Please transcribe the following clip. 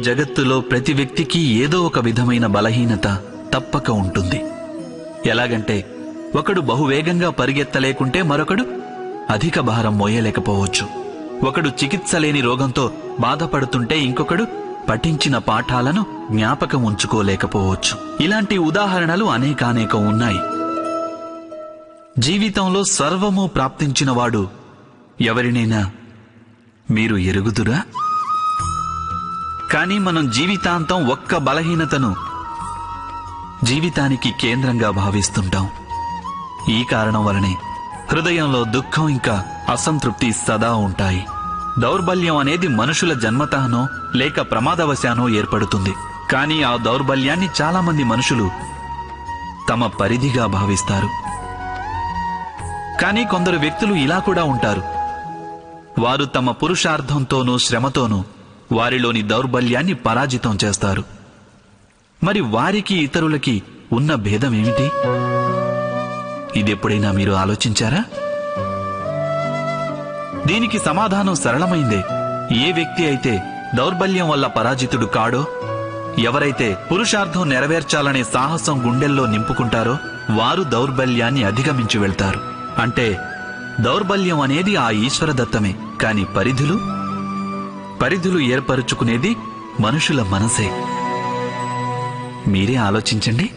జగత్తులో ప్రతి వ్యక్తికి ఏదో ఒక విధమైన బలహీనత తప్పక ఉంటుంది. ఎలాగంటే ఒకడు బహువేగంగా పరిగెత్తలేకుంటే మరొకడు అధిక భారం మోయలేకపోవచ్చు. ఒకడు చికిత్స లేని రోగంతో బాధపడుతుంటే ఇంకొకడు పఠించిన పాఠాలను జ్ఞాపకం ఉంచుకోలేకపోవచ్చు. ఇలాంటి ఉదాహరణలు అనేకానేకం ఉన్నాయి. జీవితంలో సర్వము ప్రాప్తించినవాడు ఎవరినైనా మీరు ఎరుగుదురా? కానీ మనం జీవితాంతం ఒక్క బలహీనతను జీవితానికి కేంద్రంగా భావిస్తుంటాం. ఈ కారణం వలనే హృదయంలో దుఃఖం ఇంకా అసంతృప్తి సదా ఉంటాయి. దౌర్బల్యం అనేది మనుషుల జన్మతఃనో లేక ప్రమాదవశానో ఏర్పడుతుంది. కానీ ఆ దౌర్బల్యాన్ని చాలామంది మనుషులు తమ పరిధిగా భావిస్తారు. కానీ కొందరు వ్యక్తులు ఇలా కూడా ఉంటారు. వారు తమ పురుషార్థంతోనూ శ్రమతోనూ వారిలోని దౌర్బల్యాన్ని పరాజితం చేస్తారు. మరి వారికి ఇతరులకి ఉన్న భేదమేమిటి? ఇదెప్పుడైనా మీరు ఆలోచించారా? దీనికి సమాధానం సరళమైందే. ఏ వ్యక్తి అయితే దౌర్బల్యం వల్ల పరాజితుడు కాడో, ఎవరైతే పురుషార్థం నెరవేర్చాలనే సాహసం గుండెల్లో నింపుకుంటారో వారు దౌర్బల్యాన్ని అధిగమించి వెళ్తారు. అంటే దౌర్బల్యం అనేది ఆ ఈశ్వరదత్తమే. కాని పరిధులు ఏర్పరుచుకునేది మనుషుల మనసే. మీరే ఆలోచించండి.